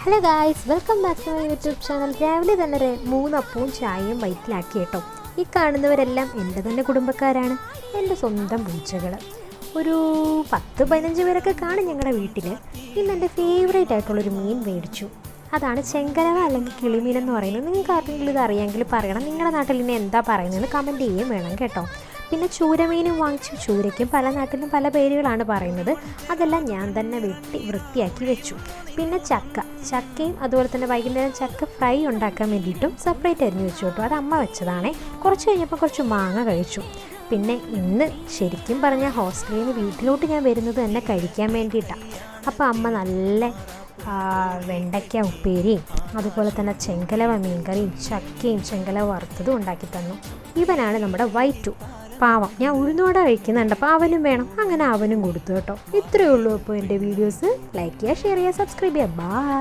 Hello guys, welcome back to my YouTube channel. രാവിലെ തന്നെ 3 അപ്പവും ചായയും വയറ്റിലാക്കി കേട്ടോ. ഈ കാണുന്നവരെല്ലാം എൻ്റെ തന്നെ കുടുംബക്കാരാണ്, എൻ്റെ സ്വന്തം പൂച്ചകൾ. ഒരു 10-15 പേരൊക്കെ കാണും ഞങ്ങളുടെ വീട്ടിൽ. ഇന്ന് എൻ്റെ ഫേവറേറ്റ് ആയിട്ടുള്ളൊരു മീൻ മേടിച്ചു. അതാണ് ചെങ്കലവ അല്ലെങ്കിൽ കിളിമീൻ എന്ന് പറയുന്നത്. നിങ്ങൾക്ക് ആർക്കെങ്കിലും ഇത് അറിയാമെങ്കിൽ പറയണം. നിങ്ങളുടെ നാട്ടിൽ ഇനി എന്താ പറയുന്നതെന്ന് കമൻറ്റ് ചെയ്യുകയും വേണം കേട്ടോ. പിന്നെ ചൂരമീനും വാങ്ങിച്ചു. ചൂരയ്ക്കും പല നാട്ടിലും പല പേരുകളാണ് പറയുന്നത്. അതെല്ലാം ഞാൻ തന്നെ വെട്ടി വൃത്തിയാക്കി വെച്ചു. പിന്നെ ചക്കയും അതുപോലെ തന്നെ വൈകുന്നേരം ചക്ക ഫ്രൈ ഉണ്ടാക്കാൻ വേണ്ടിയിട്ടും സെപ്പറേറ്റ് അരിഞ്ഞ് വെച്ചു കേട്ടോ. അത് അമ്മ വെച്ചതാണേ. കുറച്ച് കഴിഞ്ഞപ്പോൾ കുറച്ച് മാങ്ങ കഴിച്ചു. പിന്നെ ഇന്ന് ശരിക്കും പറഞ്ഞാൽ ഹോസ്റ്റലിൽ നിന്ന് വീട്ടിലോട്ട് ഞാൻ വരുന്നത് തന്നെ കഴിക്കാൻ വേണ്ടിയിട്ടാണ്. അപ്പോൾ അമ്മ നല്ല വെണ്ടയ്ക്ക ഉപ്പേരിയും അതുപോലെ തന്നെ ചെങ്കലവ മീൻകറിയും ചക്കയും ചെങ്കലവ വറുത്തതും ഉണ്ടാക്കി തന്നു. ഇവനാണ് നമ്മുടെ വൈറ്റു. പാവം, ഞാൻ ഉഴുന്നോട കഴിക്കുന്നുണ്ട്, അപ്പോൾ അവനും വേണം. അങ്ങനെ അവനും കൊടുത്തു കേട്ടോ. ഇത്രയേ ഉള്ളൂ. അപ്പോൾ എൻ്റെ വീഡിയോസ് ലൈക്ക് ചെയ്യുക, ഷെയർ ചെയ്യുക, സബ്സ്ക്രൈബ് ചെയ്യുക. ബൈ.